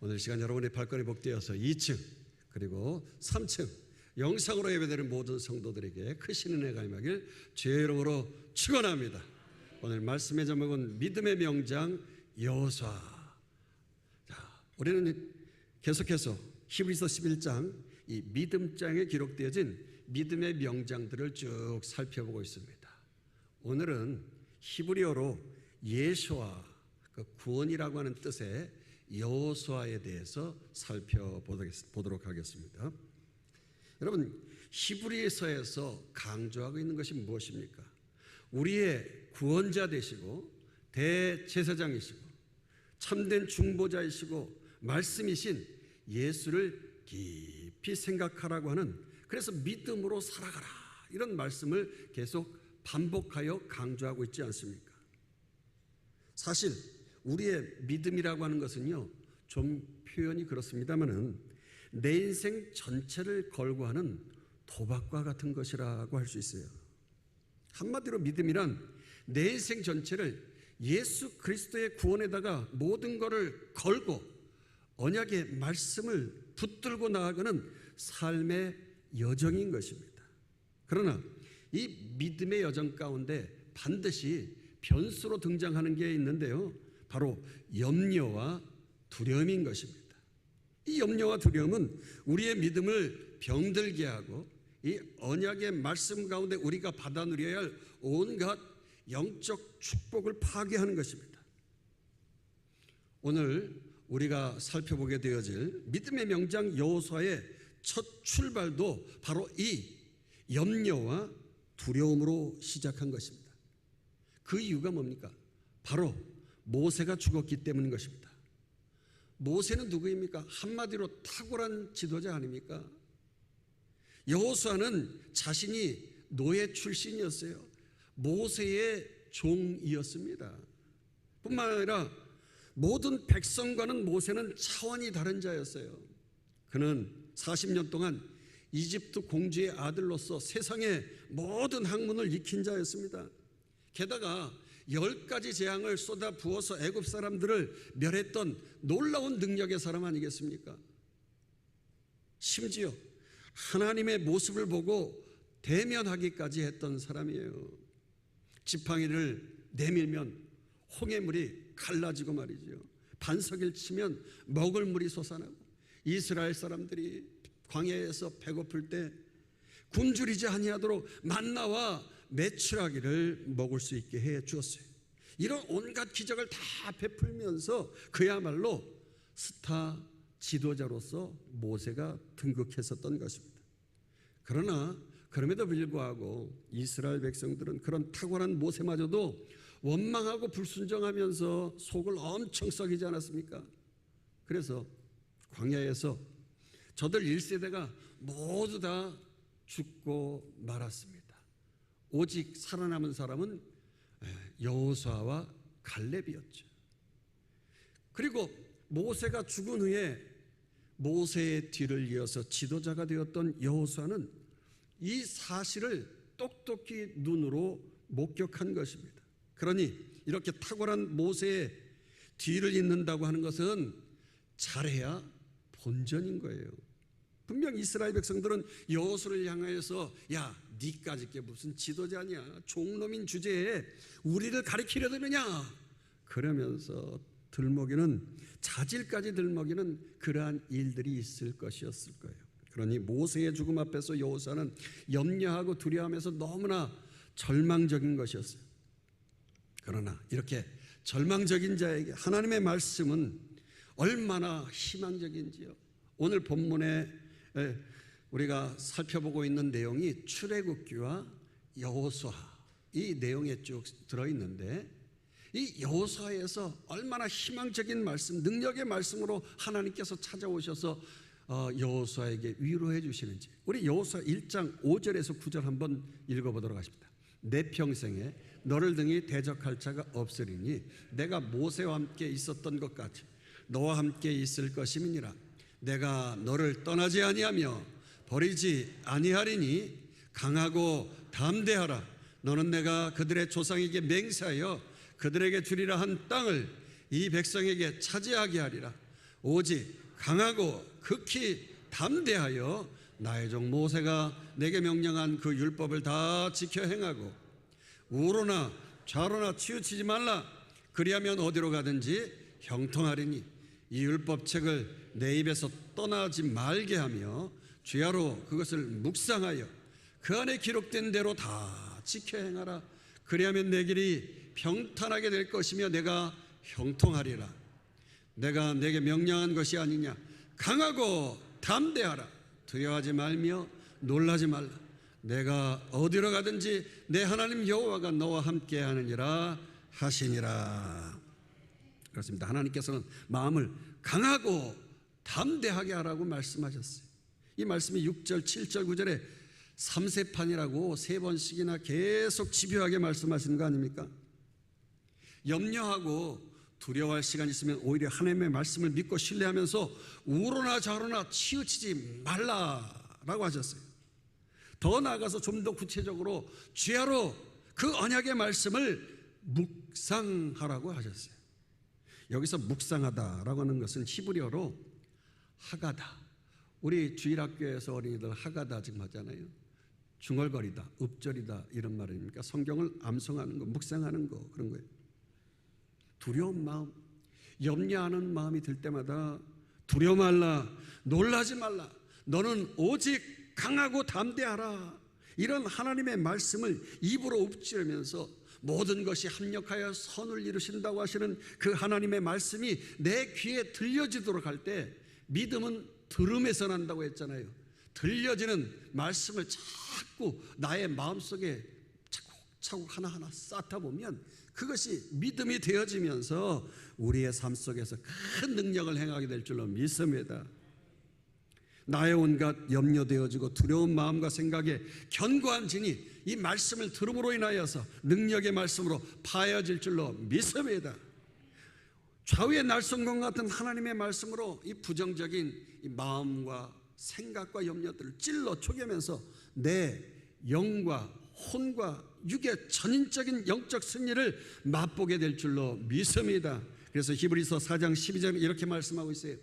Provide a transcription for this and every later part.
오늘 시간 여러분의 발걸음이 복되어서 2층 그리고 3층 영상으로 예배드리는 모든 성도들에게 크신 은혜가 임하길 주의 이름으로 축원합니다. 오늘 말씀의 제목은 믿음의 명장 여호수아. 우리는 계속해서 히브리서 11장 이 믿음장에 기록되어진 믿음의 명장들을 쭉 살펴보고 있습니다. 오늘은 히브리어로 예수와 그 구원이라고 하는 뜻의 여호수아에 대해서 살펴보도록 하겠습니다. 여러분, 히브리서에서 강조하고 있는 것이 무엇입니까? 우리의 구원자 되시고 대제사장이시고 참된 중보자이시고 말씀이신 예수를 깊이 생각하라고 하는, 그래서 믿음으로 살아가라, 이런 말씀을 계속 반복하여 강조하고 있지 않습니까? 사실 우리의 믿음이라고 하는 것은요, 좀 표현이 그렇습니다만은 내 인생 전체를 걸고 하는 도박과 같은 것이라고 할 수 있어요. 한마디로 믿음이란 내 인생 전체를 예수 그리스도의 구원에다가 모든 것을 걸고 언약의 말씀을 붙들고 나아가는 삶의 여정인 것입니다. 그러나 이 믿음의 여정 가운데 반드시 변수로 등장하는 게 있는데요, 바로 염려와 두려움인 것입니다. 이 염려와 두려움은 우리의 믿음을 병들게 하고 이 언약의 말씀 가운데 우리가 받아 누려야 할 온갖 영적 축복을 파괴하는 것입니다. 오늘 우리가 살펴보게 되어질 믿음의 명장 여호수아의 첫 출발도 바로 이 염려와 두려움으로 시작한 것입니다. 그 이유가 뭡니까? 바로 모세가 죽었기 때문인 것입니다. 모세는 누구입니까? 한마디로 탁월한 지도자 아닙니까? 여호수아는 자신이 노예 출신이었어요. 모세의 종이었습니다. 뿐만 아니라 모든 백성과는 모세는 차원이 다른 자였어요. 그는 40년 동안 이집트 공주의 아들로서 세상의 모든 학문을 익힌 자였습니다. 게다가 10가지 재앙을 쏟아 부어서 애굽 사람들을 멸했던 놀라운 능력의 사람 아니겠습니까? 심지어 하나님의 모습을 보고 대면하기까지 했던 사람이에요. 지팡이를 내밀면 홍해물이 갈라지고 말이죠. 반석을 치면 먹을 물이 솟아나고, 이스라엘 사람들이 광야에서 배고플 때 굶주리지 아니하도록 만나와 메추라기를 먹을 수 있게 해 주었어요. 이런 온갖 기적을 다 베풀면서 그야말로 스타 지도자로서 모세가 등극했었던 것입니다. 그러나 그럼에도 불구하고 이스라엘 백성들은 그런 탁월한 모세마저도 원망하고 불순종하면서 속을 엄청 썩이지 않았습니까? 그래서 광야에서 저들 1세대가 모두 다 죽고 말았습니다. 오직 살아남은 사람은 여호수아와 갈렙이었죠. 그리고 모세가 죽은 후에 모세의 뒤를 이어서 지도자가 되었던 여호수아는 이 사실을 똑똑히 눈으로 목격한 것입니다. 그러니 이렇게 탁월한 모세의 뒤를 잇는다고 하는 것은 잘해야 본전인 거예요. 분명 이스라엘 백성들은 여호수아를 향하여서 야, 니까짓 게 무슨 지도자냐, 종놈인 주제에 우리를 가리키려 드느냐, 그러면서 들먹이는, 자질까지 들먹이는 그러한 일들이 있을 것이었을 거예요. 그러니 모세의 죽음 앞에서 여호수아는 염려하고 두려워하면서 너무나 절망적인 것이었어요. 그러나 이렇게 절망적인 자에게 하나님의 말씀은 얼마나 희망적인지요. 오늘 본문에 우리가 살펴보고 있는 내용이 출애굽기와 여호수아, 이 내용에 쭉 들어있는데, 이 여호수아에서 얼마나 희망적인 말씀, 능력의 말씀으로 하나님께서 찾아오셔서 여호수아에게 위로해 주시는지, 우리 여호수아 1장 5절에서 9절 한번 읽어보도록 하십니다. 내 평생에 너를 등이 대적할 자가 없으리니 내가 모세와 함께 있었던 것 같이 너와 함께 있을 것임이니라. 내가 너를 떠나지 아니하며 버리지 아니하리니 강하고 담대하라. 너는 내가 그들의 조상에게 맹세하여 그들에게 주리라 한 땅을 이 백성에게 차지하게 하리라. 오직 강하고 극히 담대하여 나의 종 모세가 내게 명령한 그 율법을 다 지켜 행하고 우로나 좌로나 치우치지 말라. 그리하면 어디로 가든지 형통하리니 이 율법책을 내 입에서 떠나지 말게 하며 주야로 그것을 묵상하여 그 안에 기록된 대로 다 지켜 행하라. 그리하면 내 길이 평탄하게 될 것이며 내가 형통하리라. 내가 내게 명령한 것이 아니냐. 강하고 담대하라. 두려워하지 말며 놀라지 말라. 내가 어디로 가든지 내 하나님 여호와가 너와 함께 하느니라 하시니라. 그렇습니다. 하나님께서는 마음을 강하고 담대하게 하라고 말씀하셨어요. 이 말씀이 6절, 7절, 9절에 3세판이라고 3번씩이나 계속 집요하게 말씀하시는 거 아닙니까? 염려하고 두려워할 시간이 있으면 오히려 하나님의 말씀을 믿고 신뢰하면서 우로나 좌로나 치우치지 말라라고 하셨어요. 더 나아가서 좀 더 구체적으로 주야로 그 언약의 말씀을 묵상하라고 하셨어요. 여기서 묵상하다라고 하는 것은 히브리어로 하가다. 우리 주일학교에서 어린이들 하가다 지금 하잖아요. 중얼거리다, 읍절이다 이런 말입니까? 성경을 암송하는 거, 묵상하는 거 그런 거예요. 두려운 마음, 염려하는 마음이 들 때마다 두려워 말라, 놀라지 말라. 너는 오직 강하고 담대하라. 이런 하나님의 말씀을 입으로 읊지르면서 모든 것이 합력하여 선을 이루신다고 하시는 그 하나님의 말씀이 내 귀에 들려지도록 할 때 믿음은 들음에서 난다고 했잖아요. 들려지는 말씀을 자꾸 나의 마음속에 차곡차곡 하나하나 쌓다 보면 그것이 믿음이 되어지면서 우리의 삶 속에서 큰 능력을 행하게 될 줄로 믿습니다. 나의 온갖 염려되어지고 두려운 마음과 생각에 견고한 진이 이 말씀을 들음으로 인하여서 능력의 말씀으로 파여질 줄로 믿습니다. 좌우의 날성검 같은 하나님의 말씀으로 이 부정적인 이 마음과 생각과 염려들을 찔러 쪼개면서 내 영과 혼과 육의 전인적인 영적 승리를 맛보게 될 줄로 믿습니다. 그래서 히브리서 4장 12절에 이렇게 말씀하고 있어요.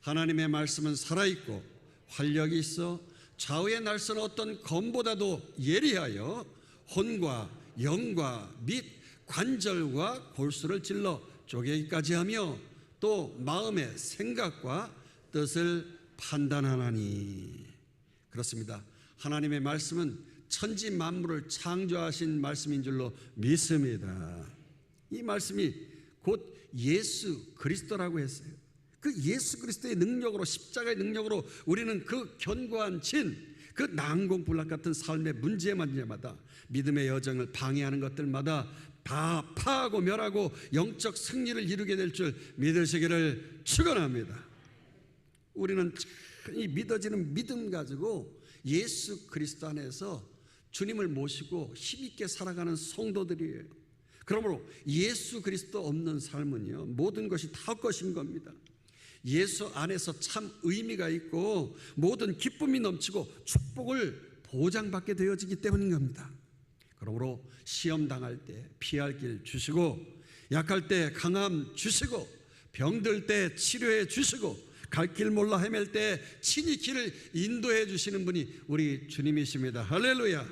하나님의 말씀은 살아있고 활력이 있어 좌우의 날선 어떤 검보다도 예리하여 혼과 영과 및 관절과 골수를 찔러 쪼개기까지 하며 또 마음의 생각과 뜻을 판단하나니. 그렇습니다. 하나님의 말씀은 천지 만물을 창조하신 말씀인 줄로 믿습니다. 이 말씀이 곧 예수 그리스도라고 했어요. 그 예수 그리스도의 능력으로, 십자가의 능력으로 우리는 그 견고한 진, 그 난공불락 같은 삶의 문제마다 믿음의 여정을 방해하는 것들마다 다 파하고 멸하고 영적 승리를 이루게 될 줄 믿으시기를 축원합니다. 우리는 이 믿어지는 믿음 가지고 예수 그리스도 안에서 주님을 모시고 힘있게 살아가는 성도들이에요. 그러므로 예수 그리스도 없는 삶은요, 모든 것이 다 것인 겁니다. 예수 안에서 참 의미가 있고 모든 기쁨이 넘치고 축복을 보장받게 되어지기 때문인 겁니다. 그러므로 시험 당할 때 피할 길 주시고, 약할 때 강함 주시고, 병들 때 치료해 주시고, 갈 길 몰라 헤맬 때 친히 길을 인도해 주시는 분이 우리 주님이십니다. 할렐루야.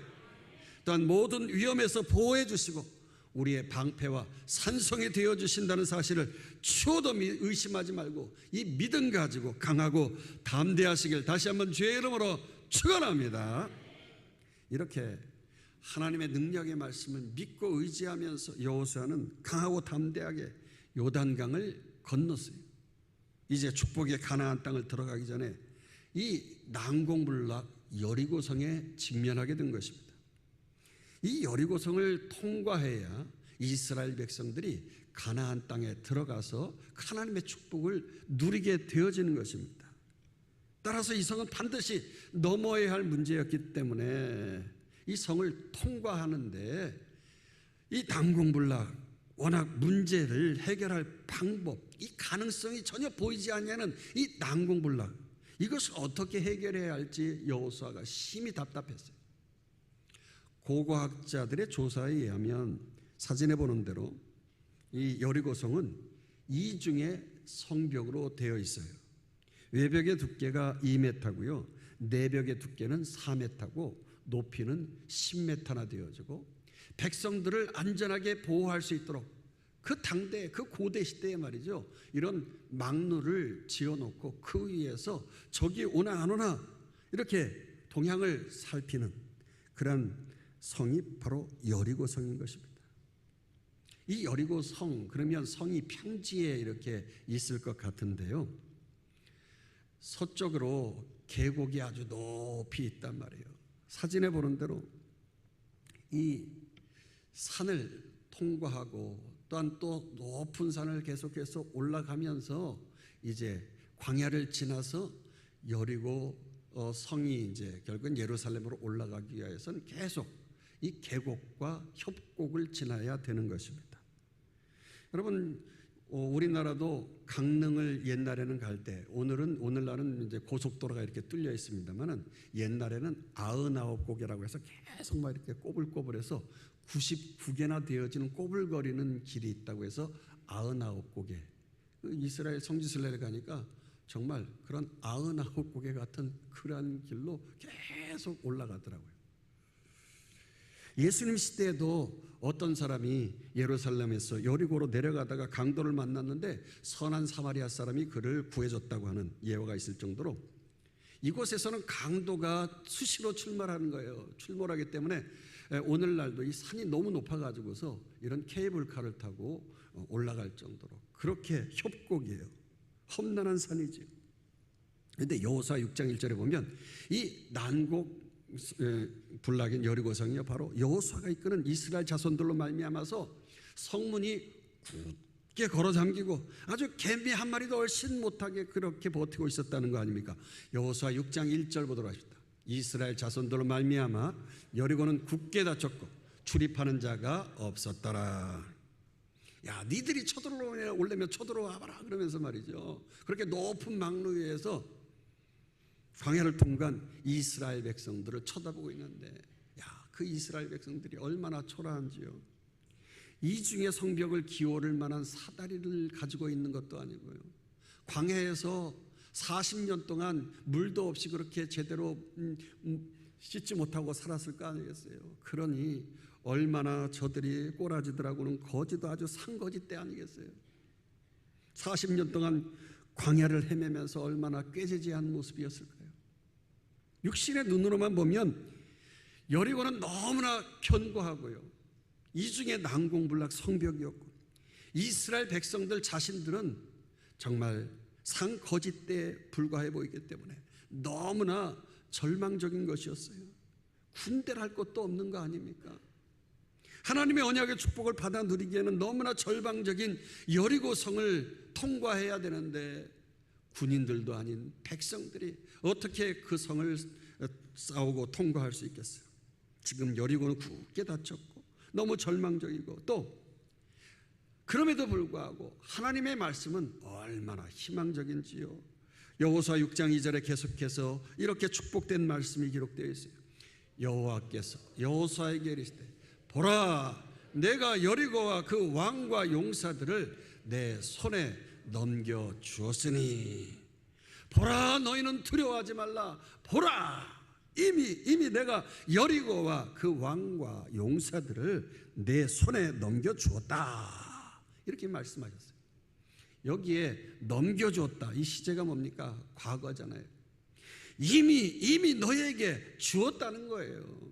또한 모든 위험에서 보호해 주시고 우리의 방패와 산성이 되어 주신다는 사실을 추호도 의심하지 말고 이 믿음 가지고 강하고 담대하시길 다시 한번 주의 이름으로 축원합니다. 이렇게 하나님의 능력의 말씀을 믿고 의지하면서 여호수아는 강하고 담대하게 요단강을 건넜어요. 이제 축복의 가나안 땅을 들어가기 전에 이 난공불락 여리고성에 직면하게 된 것입니다. 이 여리고성을 통과해야 이스라엘 백성들이 가나안 땅에 들어가서 하나님의 축복을 누리게 되어지는 것입니다. 따라서 이 성은 반드시 넘어야 할 문제였기 때문에 이 성을 통과하는데 이 난공불락 워낙 문제를 해결할 방법, 이 가능성이 전혀 보이지 않냐는 이 난공불락, 이것을 어떻게 해결해야 할지 여호수아가 심히 답답했어요. 고고학자들의 조사에 의하면 사진에 보는 대로 이 여리고성은 이중에 성벽으로 되어 있어요. 외벽의 두께가 2m고요. 내벽의 두께는 4m고 높이는 10m나 되어지고 백성들을 안전하게 보호할 수 있도록 그 당대, 그 고대 시대에 말이죠, 이런 망루를 지어놓고 그 위에서 적이 오나 안 오나 이렇게 동향을 살피는 그런 성이 바로 여리고성인 것입니다. 이 여리고성, 그러면 성이 평지에 이렇게 있을 것 같은데요, 서쪽으로 계곡이 아주 높이 있단 말이에요. 사진에 보는 대로 이 산을 통과하고 또한 또 높은 산을 계속해서 올라가면서 이제 광야를 지나서 여리고 성이 이제 결국은 예루살렘으로 올라가기 위해서는 계속 이 계곡과 협곡을 지나야 되는 것입니다. 여러분, 우리나라도 강릉을 옛날에는 갈 때, 오늘날은 이제 고속도로가 이렇게 뚫려 있습니다만은 옛날에는 99곡이라고 해서 계속 막 이렇게 꼬불꼬불해서 99개나 되어지는 꼬불거리는 길이 있다고 해서 99곡에, 이스라엘 성지순례를 가니까 정말 그런 99곡에 같은 그런 길로 계속 올라가더라고요. 예수님 시대에도 어떤 사람이 예루살렘에서 여리고로 내려가다가 강도를 만났는데 선한 사마리아 사람이 그를 구해줬다고 하는 예화가 있을 정도로 이곳에서는 강도가 수시로 출몰하는 거예요. 출몰하기 때문에 오늘날도 이 산이 너무 높아가지고서 이런 케이블카를 타고 올라갈 정도로 그렇게 협곡이에요. 험난한 산이죠. 그런데 여호수아 6장 1절에 보면 이 난곡 불락인 여리고성이요, 바로 여호수아가 이끄는 이스라엘 자손들로 말미암아서 성문이 굳게 걸어 잠기고 아주 개미 한 마리도 얼씬 못하게 그렇게 버티고 있었다는 거 아닙니까? 여호수아 6장 1절 보도록 하십니다. 이스라엘 자손들로 말미암아 여리고는 굳게 닫혔고 출입하는 자가 없었더라. 야, 니들이 쳐들어오려면 쳐들어와봐라 그러면서 말이죠, 그렇게 높은 망루 위에서 광야를 통과한 이스라엘 백성들을 쳐다보고 있는데, 야, 그 이스라엘 백성들이 얼마나 초라한지요. 이 중에 성벽을 기어오를 만한 사다리를 가지고 있는 것도 아니고요, 광야에서 40년 동안 물도 없이 그렇게 제대로 씻지 못하고 살았을 거 아니겠어요. 그러니 얼마나 저들이 꼬라지들하고는 거지도 아주 상거지 때 아니겠어요. 40년 동안 광야를 헤매면서 얼마나 꾀지지한 모습이었을까요? 육신의 눈으로만 보면 여리고는 너무나 견고하고요, 이중에 난공불락 성벽이었고 이스라엘 백성들 자신들은 정말 상거짓대에 불과해 보이기 때문에 너무나 절망적인 것이었어요. 군대를 할 것도 없는 거 아닙니까? 하나님의 언약의 축복을 받아 누리기에는 너무나 절망적인 여리고성을 통과해야 되는데 군인들도 아닌 백성들이 어떻게 그 성을 싸우고 통과할 수 있겠어요? 지금 여리고는 굳게 닫혔고 너무 절망적이고, 또 그럼에도 불구하고 하나님의 말씀은 얼마나 희망적인지요. 여호수아 6장 2절에 계속해서 이렇게 축복된 말씀이 기록되어 있어요. 여호와께서 여호수아에게 이르시되 보라, 내가 여리고와 그 왕과 용사들을 내 손에 넘겨 주었으니, 보라, 너희는 두려워하지 말라. 보라, 이미 내가 여리고와 그 왕과 용사들을 내 손에 넘겨 주었다. 이렇게 말씀하셨어요. 여기에 넘겨주었다, 이 시제가 뭡니까? 과거잖아요. 이미 너에게 주었다는 거예요.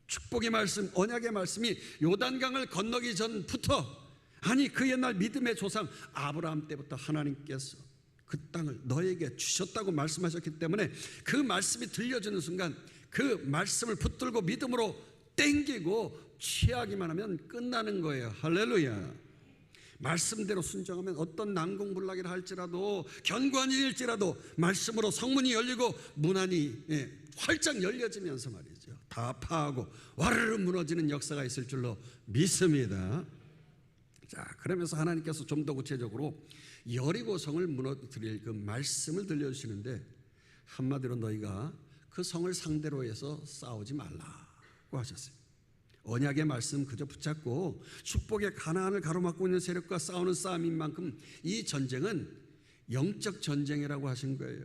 축복의 말씀, 언약의 말씀이 요단강을 건너기 전부터, 아니 그 옛날 믿음의 조상 아브라함 때부터 하나님께서 그 땅을 너에게 주셨다고 말씀하셨기 때문에 그 말씀이 들려주는 순간 그 말씀을 붙들고 믿음으로 땡기고 취하기만 하면 끝나는 거예요. 할렐루야. 말씀대로 순종하면 어떤 난공불락이라 할지라도, 견고한 일일지라도 말씀으로 성문이 열리고 문안이 활짝 열려지면서 말이죠, 다 파하고 와르르 무너지는 역사가 있을 줄로 믿습니다. 자, 그러면서 하나님께서 좀 더 구체적으로 여리고성을 무너뜨릴 그 말씀을 들려주시는데, 한마디로 너희가 그 성을 상대로 해서 싸우지 말라고 하셨어요. 언약의 말씀 그저 붙잡고 축복의 가나안을 가로막고 있는 세력과 싸우는 싸움인 만큼 이 전쟁은 영적 전쟁이라고 하신 거예요.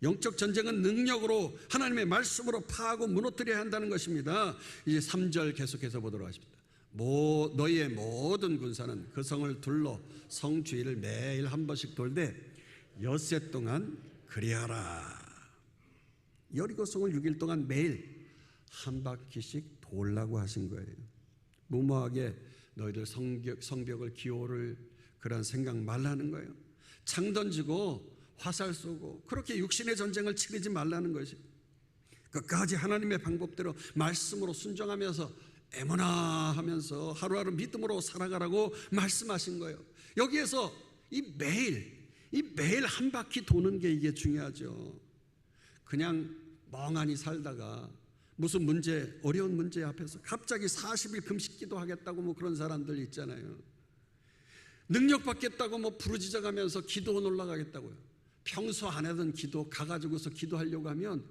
영적 전쟁은 능력으로 하나님의 말씀으로 파하고 무너뜨려야 한다는 것입니다. 이제 3절 계속해서 보도록 하십니다. 너희의 모든 군사는 그 성을 둘러 성 주위를 매일 한 번씩 돌되 엿새 동안 그리하라. 여리고 성을 6일 동안 매일 한 바퀴씩 돌라고 하신 거예요. 무모하게 너희들 성벽을 기호를 그런 생각 말라는 거예요. 창 던지고 화살 쏘고 그렇게 육신의 전쟁을 치르지 말라는 것이, 끝까지 하나님의 방법대로 말씀으로 순종하면서 애모나 하면서 하루하루 믿음으로 살아가라고 말씀하신 거예요. 여기에서 이 매일 한 바퀴 도는 게 이게 중요하죠. 그냥 멍하니 살다가 무슨 문제, 어려운 문제 앞에서 갑자기 40일 금식 기도하겠다고 뭐 그런 사람들 있잖아요. 능력 받겠다고 뭐 부르짖어가면서 기도원 올라가겠다고요. 평소 안 하던 기도 가가지고서 기도하려고 하면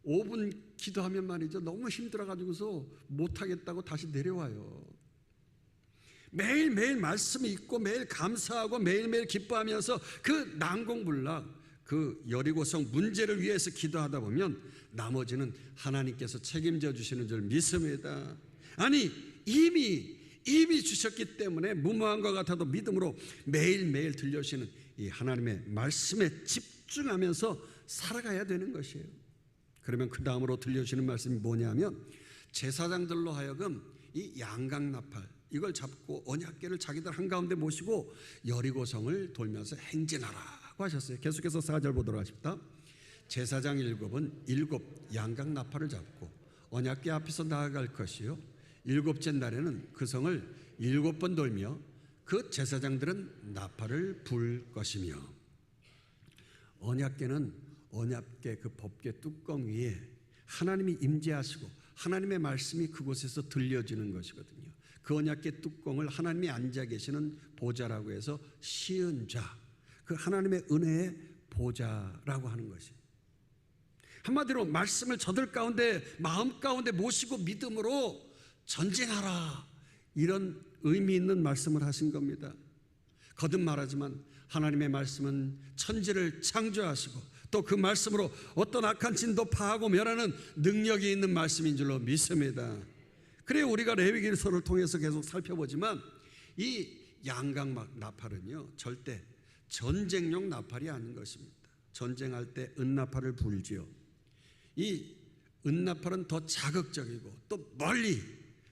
5분 기도하면 말이죠, 너무 힘들어가지고서 못하겠다고 다시 내려와요. 매일매일 말씀이 있고 매일 감사하고 매일매일 기뻐하면서 그 난공불락 그 여리고성 문제를 위해서 기도하다 보면 나머지는 하나님께서 책임져 주시는 줄 믿습니다. 아니 이미 주셨기 때문에 무모한 것 같아도 믿음으로 매일매일 들려주시는 이 하나님의 말씀에 집중하면서 살아가야 되는 것이에요. 그러면 그 다음으로 들려주시는 말씀이 뭐냐면, 제사장들로 하여금 이 양강나팔 이걸 잡고 언약궤를 자기들 한가운데 모시고 여리고성을 돌면서 행진하라고 하셨어요. 계속해서 4절 보도록 하십니다. 제사장 7은 7 양강나팔을 잡고 언약궤 앞에서 나아갈 것이요, 7째 날에는 그 성을 7번 돌며 그 제사장들은 나팔을 불 것이며. 언약궤는 언약궤 그 법궤 뚜껑 위에 하나님이 임재하시고 하나님의 말씀이 그곳에서 들려지는 것이거든요. 그 언약궤 뚜껑을 하나님이 앉아 계시는 보좌라고 해서 시은좌, 그 하나님의 은혜의 보좌라고 하는 것이, 한마디로 말씀을 저들 가운데 마음 가운데 모시고 믿음으로 전진하라, 이런 의미 있는 말씀을 하신 겁니다. 거듭 말하지만 하나님의 말씀은 천지를 창조하시고 또 그 말씀으로 어떤 악한 진도 파하고 멸하는 능력이 있는 말씀인 줄로 믿습니다. 그래 우리가 레위기서를 통해서 계속 살펴보지만 이 양강 나팔은요 절대 전쟁용 나팔이 아닌 것입니다. 전쟁할 때 은나팔을 불지요. 이 은나팔은 더 자극적이고 또 멀리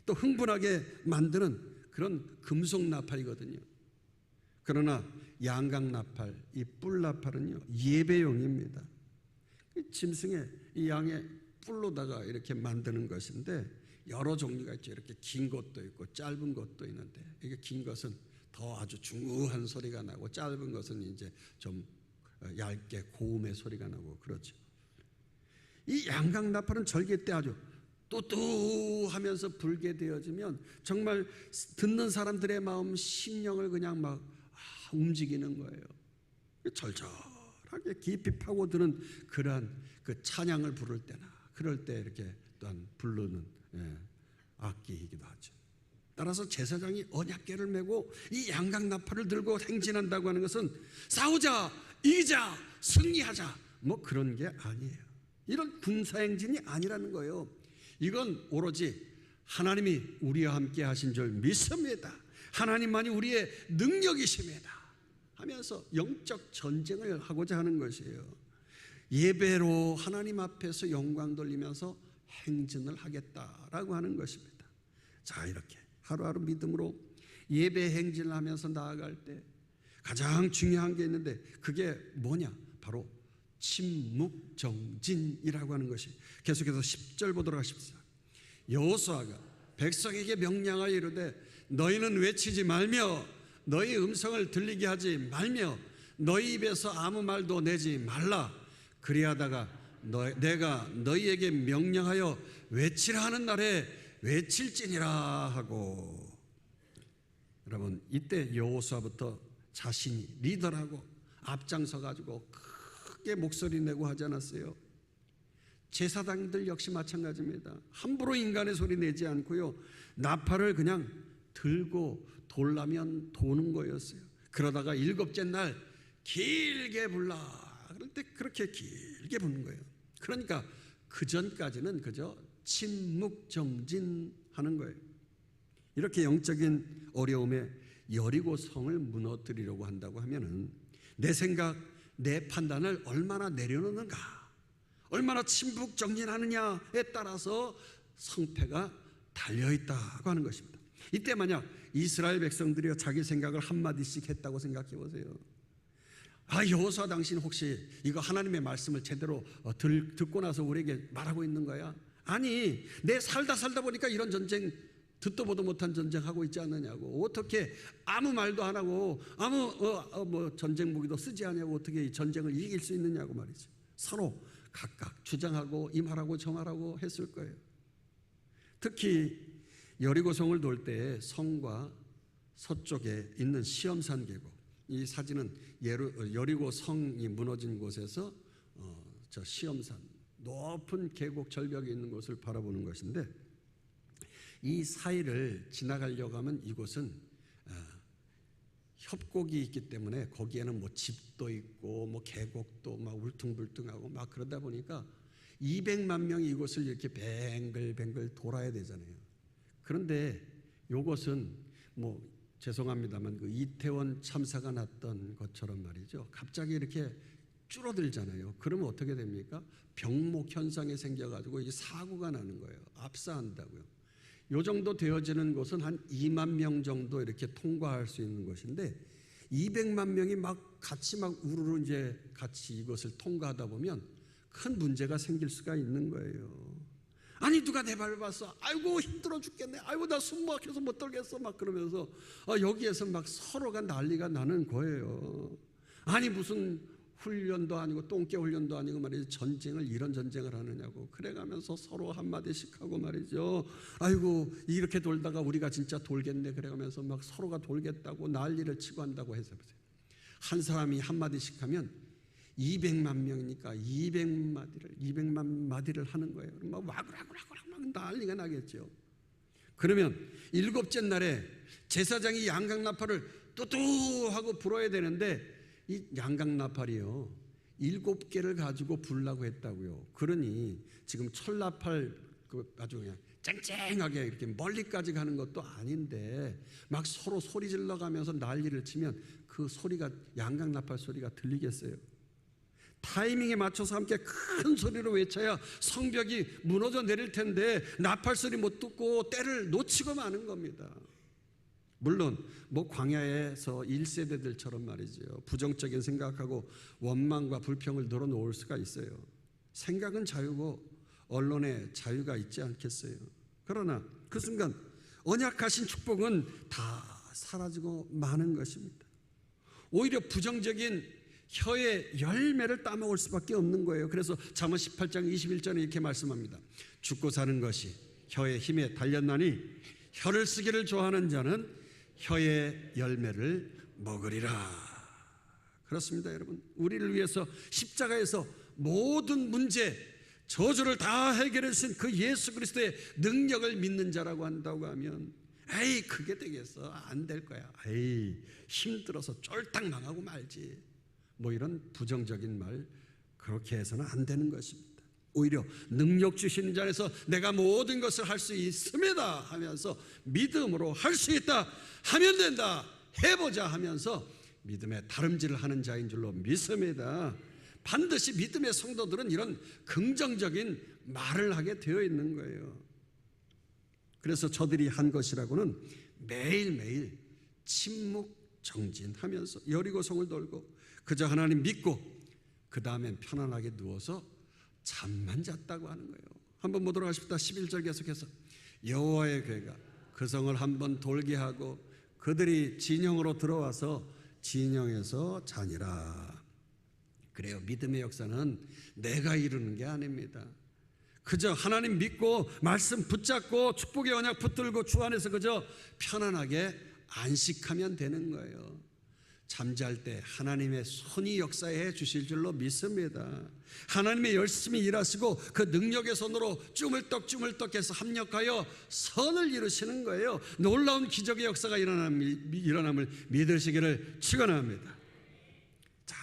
또 흥분하게 만드는 그런 금속 나팔이거든요. 그러나 양강나팔, 이 뿔나팔은요 예배용입니다. 짐승의 이 양의 뿔로다가 이렇게 만드는 것인데 여러 종류가 있죠. 이렇게 긴 것도 있고 짧은 것도 있는데, 이게 긴 것은 더 아주 중후한 소리가 나고 짧은 것은 이제 좀 얇게 고음의 소리가 나고 그렇죠. 이 양강나팔은 절개 때 아주 뚜뚜하면서 불게 되어지면 정말 듣는 사람들의 마음 심령을 그냥 막 움직이는 거예요. 절절하게 깊이 파고드는 그러한 그 찬양을 부를 때나 그럴 때 이렇게 또한 부르는 악기이기도 하죠. 따라서 제사장이 언약궤를 메고 이 양강나팔을 들고 행진한다고 하는 것은 싸우자, 이기자, 승리하자 뭐 그런 게 아니에요. 이런 군사행진이 아니라는 거예요. 이건 오로지 하나님이 우리와 함께 하신 줄 믿습니다. 하나님만이 우리의 능력이십니다 하면서 영적 전쟁을 하고자 하는 것이에요. 예배로 하나님 앞에서 영광 돌리면서 행진을 하겠다라고 하는 것입니다. 자, 이렇게 하루하루 믿음으로 예배 행진을 하면서 나아갈 때 가장 중요한 게 있는데 그게 뭐냐? 바로 침묵정진이라고 하는 것이, 계속해서 10절 보도록 하십시오. 여호수아가 백성에게 명령하여 이르되 너희는 외치지 말며 너희 음성을 들리게 하지 말며 너희 입에서 아무 말도 내지 말라. 그리하다가 내가 너희에게 명령하여 외치라 하는 날에 외칠지니라 하고. 여러분, 이때 여호수아부터 자신이 리더라고 앞장서 가지고 크게 목소리 내고 하지 않았어요? 제사장들 역시 마찬가지입니다. 함부로 인간의 소리 내지 않고요, 나팔을 그냥 들고 돌라면 도는 거였어요. 그러다가 7째 날 길게 불라. 그럴 때 그렇게 길게 부는 거예요. 그러니까 그 전까지는 그저 침묵정진하는 거예요. 이렇게 영적인 어려움에 여리고 성을 무너뜨리려고 한다고 하면은 내 생각, 내 판단을 얼마나 내려놓는가, 얼마나 침묵정진하느냐에 따라서 성패가 달려있다고 하는 것입니다. 이때 만약 이스라엘 백성들이 자기 생각을 한마디씩 했다고 생각해 보세요. 여호수아 당신 혹시 이거 하나님의 말씀을 제대로 듣고 나서 우리에게 말하고 있는 거야? 아니, 내 살다 보니까 이런 전쟁, 듣도 보도 못한 전쟁하고 있지 않느냐고. 어떻게 아무 말도 안 하고 아무 전쟁 무기도 쓰지 않냐고 어떻게 이 전쟁을 이길 수 있느냐고 말이죠. 서로 각각 주장하고 이 말하고 저 말하고 했을 거예요. 특히 여리고성을 돌 때 성과 서쪽에 있는 시험산 계곡, 이 사진은 여리고 성이 무너진 곳에서 저 시험산 높은 계곡 절벽에 있는 곳을 바라보는 것인데, 이 사이를 지나가려고 하면 이곳은 협곡이 있기 때문에 거기에는 뭐 집도 있고 뭐 계곡도 막 울퉁불퉁하고 막 그러다 보니까 200만 명이 이곳을 이렇게 뱅글뱅글 돌아야 되잖아요. 그런데 이곳은 뭐 죄송합니다만 그 이태원 참사가 났던 것처럼 말이죠. 갑자기 이렇게 줄어들잖아요. 그러면 어떻게 됩니까? 병목 현상이 생겨가지고 이 사고가 나는 거예요. 압사한다고요. 요 정도 되어지는 곳은 한 2만 명 정도 이렇게 통과할 수 있는 것인데 200만 명이 막 같이 막 우르르 이제 같이 이것을 통과하다 보면 큰 문제가 생길 수가 있는 거예요. 아니 누가 내 발을 봤어? 아이고 힘들어 죽겠네. 아이고 나 숨 막혀서 못 떨겠어. 막 그러면서 여기에서 막 서로가 난리가 나는 거예요. 아니 무슨 훈련도 아니고 똥개 훈련도 아니고 말이죠. 전쟁을 이런 전쟁을 하느냐고. 그래가면서 서로 한마디씩 하고 말이죠. 아이고 이렇게 돌다가 우리가 진짜 돌겠네. 그래가면서 막 서로가 돌겠다고 난리를 치고 한다고 해서 보세요. 한 사람이 한마디씩 하면 200만 명이니까 200만 마디를 하는 거예요. 막 와글와글와글 막 난리가 나겠죠. 그러면 7째 날에 제사장이 양강나팔을 뚜뚜 하고 불어야 되는데 이 양강나팔이요 7개를 가지고 불라고 했다고요. 그러니 지금 철나팔 아주 그냥 쨍쨍하게 이렇게 멀리까지 가는 것도 아닌데 막 서로 소리 질러가면서 난리를 치면 그 소리가 양강나팔 소리가 들리겠어요? 타이밍에 맞춰서 함께 큰 소리로 외쳐야 성벽이 무너져 내릴 텐데 나팔 소리 못 듣고 때를 놓치고 마는 겁니다. 물론 뭐 광야에서 1세대들처럼 말이죠. 부정적인 생각하고 원망과 불평을 늘어놓을 수가 있어요. 생각은 자유고 언론에 자유가 있지 않겠어요. 그러나 그 순간 언약하신 축복은 다 사라지고 마는 것입니다. 오히려 부정적인 혀의 열매를 따먹을 수밖에 없는 거예요. 그래서 잠언 18장 21절에 이렇게 말씀합니다. 죽고 사는 것이 혀의 힘에 달렸나니 혀를 쓰기를 좋아하는 자는 혀의 열매를 먹으리라. 그렇습니다, 여러분. 우리를 위해서 십자가에서 모든 문제, 저주를 다 해결해 주신 그 예수 그리스도의 능력을 믿는 자라고 한다고 하면 에이 그게 되겠어? 안 될 거야. 에이 힘들어서 쫄딱 망하고 말지. 뭐 이런 부정적인 말 그렇게 해서는 안 되는 것입니다. 오히려 능력 주시는 자에서 내가 모든 것을 할 수 있습니다 하면서 믿음으로 할 수 있다 하면 된다 해보자 하면서 믿음의 다름질을 하는 자인 줄로 믿습니다. 반드시 믿음의 성도들은 이런 긍정적인 말을 하게 되어 있는 거예요. 그래서 저들이 한 것이라고는 매일매일 침묵정진하면서 여리고성을 돌고 그저 하나님 믿고 그 다음엔 편안하게 누워서 잠만 잤다고 하는 거예요. 한번 보도록 하십시다. 11절 계속해서 여호와의 괴가 그 성을 한번 돌게 하고 그들이 진영으로 들어와서 진영에서 자니라. 그래요. 믿음의 역사는 내가 이루는 게 아닙니다. 그저 하나님 믿고 말씀 붙잡고 축복의 언약 붙들고 주 안에서 그저 편안하게 안식하면 되는 거예요. 잠잘 때 하나님의 손이 역사해 주실 줄로 믿습니다. 하나님의 열심히 일하시고 그 능력의 손으로 쭈물떡해서 합력하여 선을 이루시는 거예요. 놀라운 기적의 역사가 일어남을 믿으시기를 축원합니다. 자,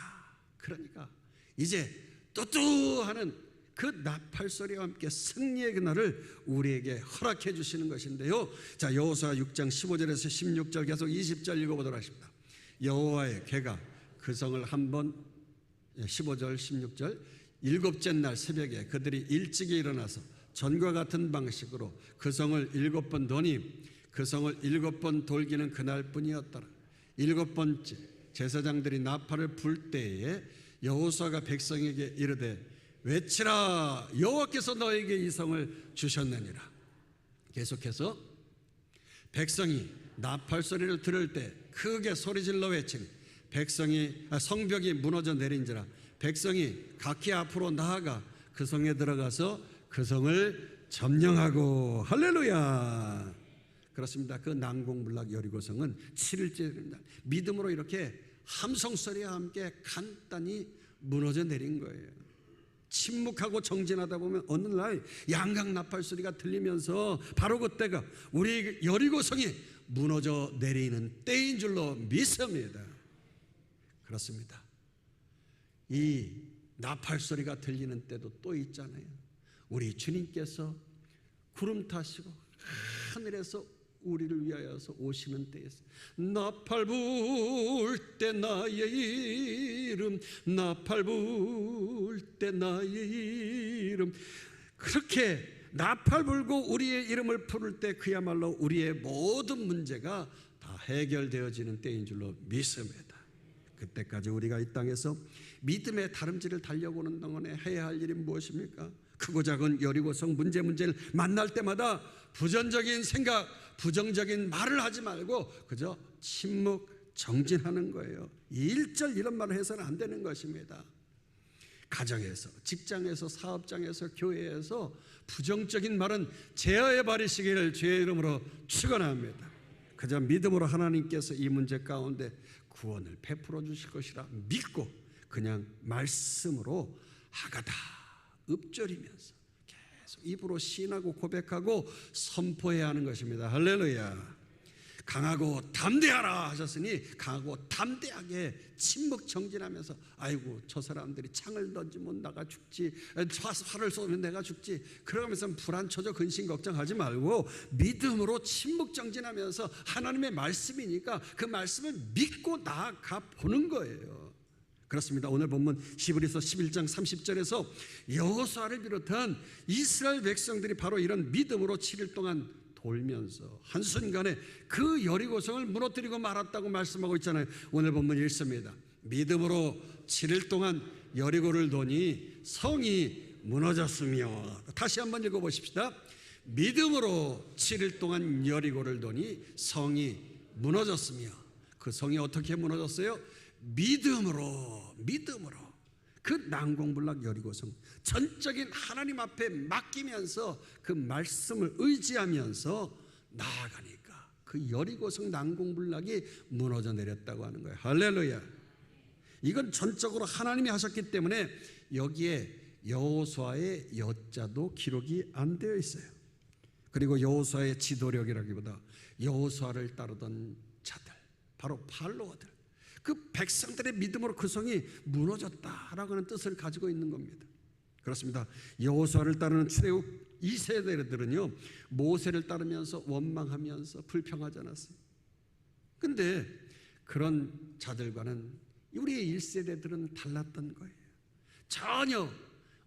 그러니까 이제 뚜뚜하는 그 나팔 소리와 함께 승리의 그날을 우리에게 허락해 주시는 것인데요. 자, 여호수아 6장 15절에서 16절 계속 20절 읽어보도록 하십니다. 여호와의 궤가 그 성을 한번 15절 16절 일곱째 날 새벽에 그들이 일찍이 일어나서 전과 같은 방식으로 그 성을 7번 도니 그 성을 7번 돌기는 그날뿐이었더라. 7번째 제사장들이 나팔을 불 때에 여호수아가 백성에게 이르되 외치라 여호와께서 너에게 이 성을 주셨느니라. 계속해서 백성이 나팔 소리를 들을 때 크게 소리질러 외치니 성벽이 무너져 내린지라 백성이 각기 앞으로 나아가 그 성에 들어가서 그 성을 점령하고 할렐루야. 그렇습니다. 그 난공불락 여리고성은 7일째 믿음으로 이렇게 함성 소리와 함께 간단히 무너져 내린 거예요. 침묵하고 정진하다 보면 어느 날 양각 나팔 소리가 들리면서 바로 그때가 우리 여리고성이 무너져 내리는 때인 줄로 믿습니다. 그렇습니다. 이 나팔 소리가 들리는 때도 또 있잖아요. 우리 주님께서 구름 타시고 하늘에서 우리를 위하여서 오시는 때에서 나팔 불 때 나의 이름 나팔 불 때 나의 이름 그렇게 나팔 불고 우리의 이름을 부를 때 그야말로 우리의 모든 문제가 다 해결되어지는 때인 줄로 믿습니다. 그때까지 우리가 이 땅에서 믿음의 다름질을 달려오는 동안에 해야 할 일이 무엇입니까? 크고 작은 여리고성 문제를 만날 때마다 부정적인 생각, 부정적인 말을 하지 말고 그저 침묵, 정진하는 거예요. 일절 이런 말을 해서는 안 되는 것입니다. 가정에서, 직장에서, 사업장에서, 교회에서 부정적인 말은 제어해 버리시기를 주의 이름으로 축원합니다. 그저 믿음으로 하나님께서 이 문제 가운데 구원을 베풀어 주실 것이라 믿고 그냥 말씀으로 하가다 읊조리면서 계속 입으로 시인하고 고백하고 선포해야 하는 것입니다. 할렐루야. 강하고 담대하라 하셨으니 강하고 담대하게 침묵 정진하면서 아이고 저 사람들이 창을 던지면 나가 죽지, 화를 쏘면 내가 죽지, 그러면서 불안 처져 근심 걱정하지 말고 믿음으로 침묵 정진하면서 하나님의 말씀이니까 그 말씀을 믿고 나아가 보는 거예요. 그렇습니다. 오늘 본문 히브리서 11장 30절에서 여호수아를 비롯한 이스라엘 백성들이 바로 이런 믿음으로 7일 동안 돌면서 한순간에 그 여리고성을 무너뜨리고 말았다고 말씀하고 있잖아요. 오늘 본문 읽습니다. 믿음으로 7일 동안 여리고를 도니 성이 무너졌으며, 다시 한번 읽어보십시다. 믿음으로 7일 동안 여리고를 도니 성이 무너졌으며, 그 성이 어떻게 무너졌어요? 믿음으로 그 난공불락 여리고성 전적인 하나님 앞에 맡기면서 그 말씀을 의지하면서 나아가니까 그 여리고성 난공불락이 무너져 내렸다고 하는 거예요. 할렐루야. 이건 전적으로 하나님이 하셨기 때문에 여기에 여호수아의 여자도 기록이 안 되어 있어요. 그리고 여호수아의 지도력이라기보다 여호수아를 따르던 자들, 바로 발로어들, 그 백성들의 믿음으로 그 성이 무너졌다라고 하는 뜻을 가지고 있는 겁니다. 그렇습니다. 여호수아를 따르는 출애굽 2세대들은요 모세를 따르면서 원망하면서 불평하지 않았어요. 근데 그런 자들과는 우리의 1세대들은 달랐던 거예요. 전혀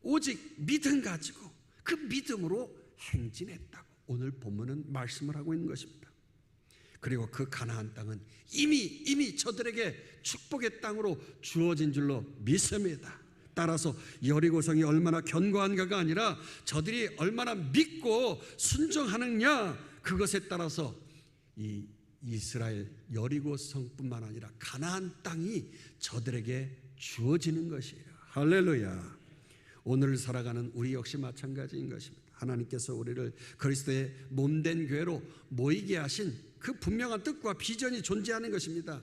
오직 믿음 가지고 그 믿음으로 행진했다고 오늘 본문은 말씀을 하고 있는 것입니다. 그리고 그 가나안 땅은 이미 저들에게 축복의 땅으로 주어진 줄로 믿습니다. 따라서 여리고성이 얼마나 견고한가가 아니라 저들이 얼마나 믿고 순종하느냐, 그것에 따라서 이 이스라엘 여리고성뿐만 아니라 가나안 땅이 저들에게 주어지는 것이에요. 할렐루야. 오늘 살아가는 우리 역시 마찬가지인 것입니다. 하나님께서 우리를 그리스도의 몸된 교회로 모이게 하신 그 분명한 뜻과 비전이 존재하는 것입니다.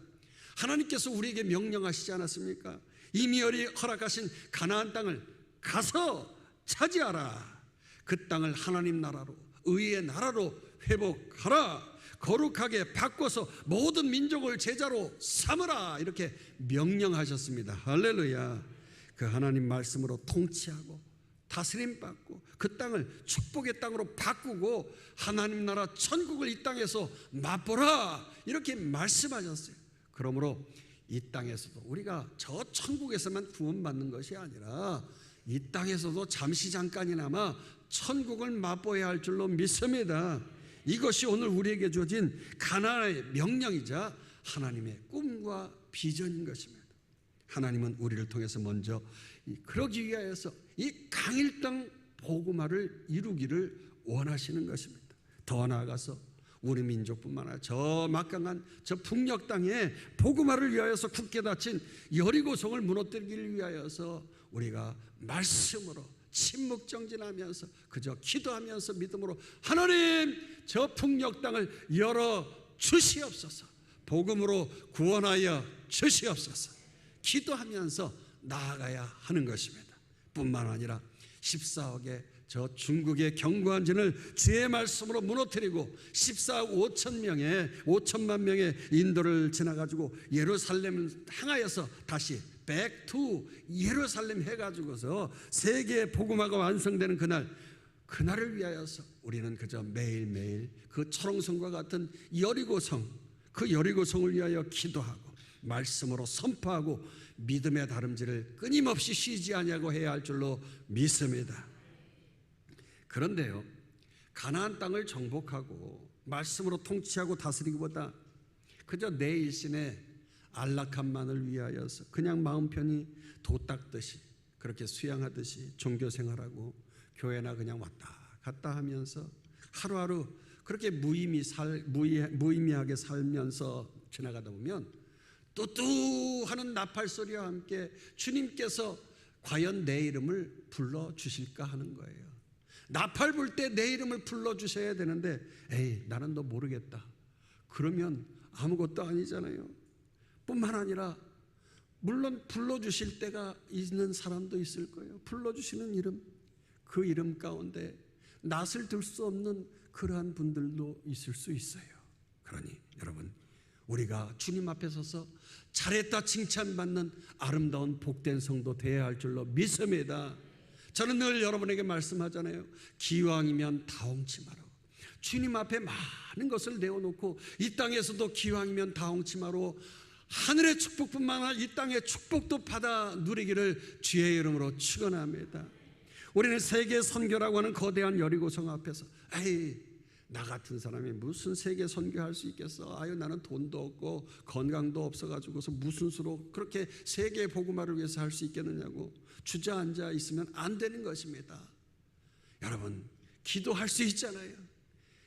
하나님께서 우리에게 명령하시지 않았습니까? 이미 허락하신 가나안 땅을 가서 차지하라. 그 땅을 하나님 나라로, 의의 나라로 회복하라. 거룩하게 바꿔서 모든 민족을 제자로 삼으라 이렇게 명령하셨습니다. 할렐루야. 그 하나님 말씀으로 통치하고 다스림 받고 그 땅을 축복의 땅으로 바꾸고 하나님 나라 천국을 이 땅에서 맛보라 이렇게 말씀하셨어요. 그러므로 이 땅에서도 우리가 저 천국에서만 구원받는 것이 아니라 이 땅에서도 잠시 잠깐이나마 천국을 맛보아야 할 줄로 믿습니다. 이것이 오늘 우리에게 주어진 가나안의 명령이자 하나님의 꿈과 비전인 것입니다. 하나님은 우리를 통해서 먼저 그러기 위하여서 이 강일 땅 복음화를 이루기를 원하시는 것입니다. 더 나아가서 우리 민족뿐만 아니라 저 막강한 저 북녘 땅에 복음화를 위하여서 굳게 닫힌 여리고성을 무너뜨리기 위하여서 우리가 말씀으로 침묵정진하면서 그저 기도하면서 믿음으로 하나님 저 북녘 땅을 열어 주시옵소서, 복음으로 구원하여 주시옵소서 기도하면서 나아가야 하는 것입니다. 뿐만 아니라 14억의 저 중국의 견고한 진을 주의 말씀으로 무너뜨리고 14억 5천만 명의 인도를 지나가지고 예루살렘을 향하여서 다시 back to 예루살렘 해가지고서 세계의 복음화가 완성되는 그날을 위하여서 우리는 그저 매일매일 그 초롱성과 같은 여리고성, 그 여리고성을 위하여 기도하고 말씀으로 선포하고 믿음의 다름질을 끊임없이 쉬지 아니하고 해야 할 줄로 믿습니다. 그런데요, 가나안 땅을 정복하고 말씀으로 통치하고 다스리기보다 그저 내 일신의 안락함만을 위하여서 그냥 마음 편히 도 닦듯이 그렇게 수양하듯이 종교생활하고 교회나 그냥 왔다 갔다 하면서 하루하루 그렇게 무의미하게 살면서 지나가다 보면 뚜뚜하는 나팔소리와 함께 주님께서 과연 내 이름을 불러주실까 하는 거예요. 나팔 불 때 내 이름을 불러주셔야 되는데 에이 나는 너 모르겠다 그러면 아무것도 아니잖아요. 뿐만 아니라 물론 불러주실 때가 있는 사람도 있을 거예요. 불러주시는 이름, 그 이름 가운데 낯을 들 수 없는 그러한 분들도 있을 수 있어요. 그러니 여러분 우리가 주님 앞에 서서 잘했다 칭찬받는 아름다운 복된 성도 되어야 할 줄로 믿습니다. 저는 늘 여러분에게 말씀하잖아요. 기왕이면 다홍치 마라. 주님 앞에 많은 것을 내어놓고 이 땅에서도 기왕이면 다홍치 마로 하늘의 축복뿐만 아니라 이 땅의 축복도 받아 누리기를 주의 이름으로 축원합니다. 우리는 세계 선교라고 하는 거대한 여리고성 앞에서 에이 나 같은 사람이 무슨 세계 선교할 수 있겠어. 아유 나는 돈도 없고 건강도 없어가지고서 무슨 수로 그렇게 세계 복음화를 위해서 할 수 있겠느냐고 주저앉아 있으면 안 되는 것입니다. 여러분 기도할 수 있잖아요.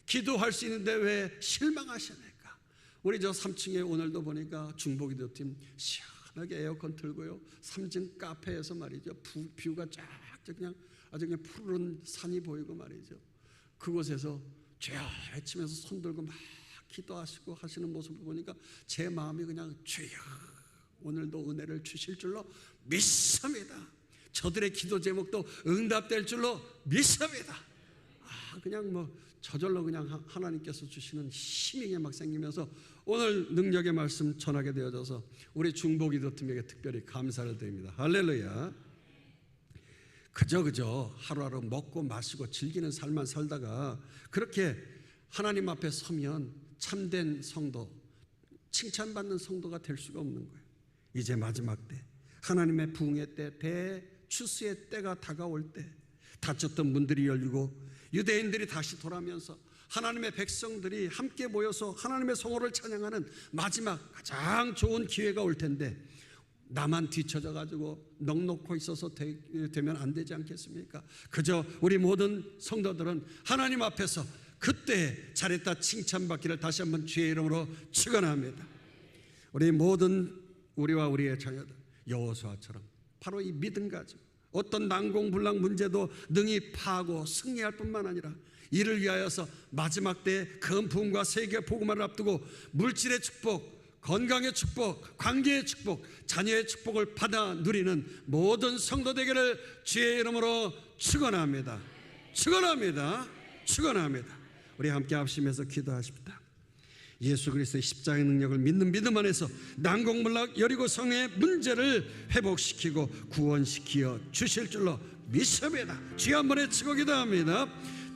기도할 수 있는데 왜 실망하십니까? 우리 저 3층에 오늘도 보니까 중보기도팀 시원하게 에어컨 틀고요 3층 카페에서 말이죠 뷰가 쫙 그냥 아주 그냥 푸른 산이 보이고 말이죠. 그곳에서 죄야 외치면서 손 들고 막 기도하시고 하시는 모습을 보니까 제 마음이 그냥 주여 오늘도 은혜를 주실 줄로 믿습니다. 저들의 기도 제목도 응답될 줄로 믿습니다. 그냥 뭐 저절로 그냥 하나님께서 주시는 힘이 막 생기면서 오늘 능력의 말씀 전하게 되어져서 우리 중보기도팀에게 특별히 감사를 드립니다. 할렐루야. 그저 하루하루 먹고 마시고 즐기는 삶만 살다가 그렇게 하나님 앞에 서면 참된 성도, 칭찬받는 성도가 될 수가 없는 거예요. 이제 마지막 때 하나님의 부흥의 때 대추수의 때가 다가올 때 닫혔던 문들이 열리고 유대인들이 다시 돌아오면서 하나님의 백성들이 함께 모여서 하나님의 성호를 찬양하는 마지막 가장 좋은 기회가 올 텐데 나만 뒤쳐져 가지고 넉넉히 있어서 되면 안 되지 않겠습니까? 그저 우리 모든 성도들은 하나님 앞에서 그때 잘했다 칭찬받기를 다시 한번 주의 이름으로 축원합니다. 우리 모든 우리와 우리의 자녀들 여호수아처럼 바로 이 믿음 가지고 어떤 난공불락 문제도 능히 파하고 승리할 뿐만 아니라 이를 위하여서 마지막 때 큰 부흥과 세계 복음화를 앞두고 물질의 축복, 건강의 축복, 관계의 축복, 자녀의 축복을 받아 누리는 모든 성도 되기를 주의 이름으로 축원합니다. 축원합니다. 축원합니다. 우리 함께 합심해서 기도하십니다. 예수 그리스도의 십자가의 능력을 믿는 믿음 안에서 난공불락 여리고 성의 문제를 회복시키고 구원시키어 주실 줄로 믿습니다. 주여 한 번에 치고 기도합니다.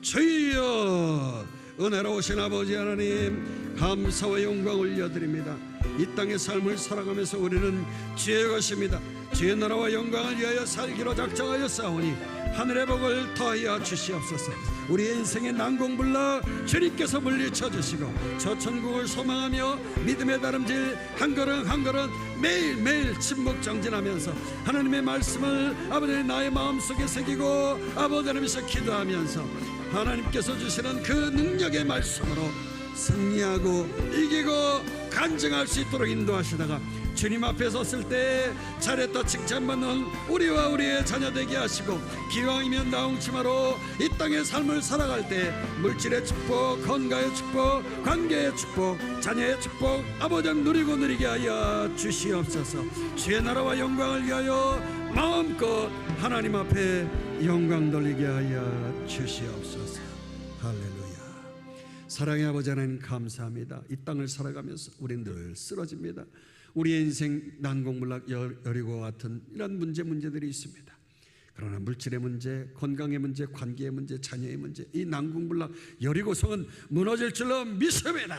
주여, 은혜로우신 아버지 하나님, 감사와 영광 올려드립니다. 이 땅의 삶을 살아가면서 우리는 주의 것입니다. 주의 나라와 영광을 위하여 살기로 작정하여 싸우니 하늘의 복을 더하여 주시옵소서. 우리의 인생의 난공불락 주님께서 물리쳐 주시고 저 천국을 소망하며 믿음의 다름질 한 걸음 한 걸음 매일매일 침묵 정진하면서 하나님의 말씀을 아버지 나의 마음속에 새기고 아버지 하나님께서 기도하면서 하나님께서 주시는 그 능력의 말씀으로 승리하고 이기고 간증할 수 있도록 인도하시다가 주님 앞에 섰을 때 잘했다 칭찬받는 우리와 우리의 자녀 되게 하시고 기왕이면 나홍치마로 이 땅의 삶을 살아갈 때 물질의 축복, 건강의 축복, 관계의 축복, 자녀의 축복 아버지 누리고 누리게 하여 주시옵소서. 주의 나라와 영광을 위하여 마음껏 하나님 앞에 영광 돌리게 하여 주시옵소서. 할렐루야. 사랑의 아버지 하나님 감사합니다. 이 땅을 살아가면서 우리는 늘 쓰러집니다. 우리의 인생 난공불락 여리고 같은 이런 문제들이 있습니다. 그러나 물질의 문제, 건강의 문제, 관계의 문제, 자녀의 문제, 이 난공불락 여리고성은 무너질 줄로 믿습니다.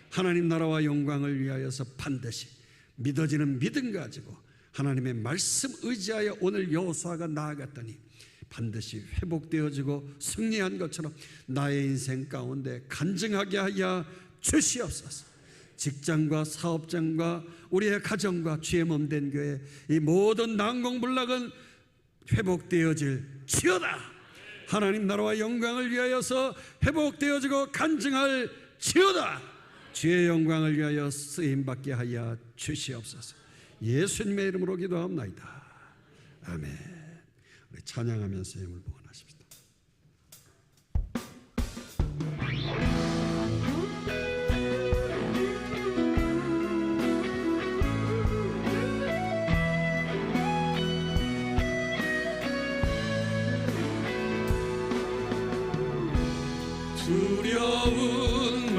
하나님 나라와 영광을 위하여서 반드시 믿어지는 믿음 가지고 하나님의 말씀 의지하여 오늘 여호수아가 나아갔더니 반드시 회복되어지고 승리한 것처럼 나의 인생 가운데 간증하게 하여 주시옵소서. 직장과 사업장과 우리의 가정과 주의 몸 된 교회 이 모든 난공불락은 회복되어질 지어다. 하나님 나라와 영광을 위하여서 회복되어지고 간증할 지어다. 주의 영광을 위하여 쓰임받게 하여 주시옵소서. 예수님의 이름으로 기도합나이다. 아멘. 우리 찬양하면서 힘을 보관하십시다. 두려운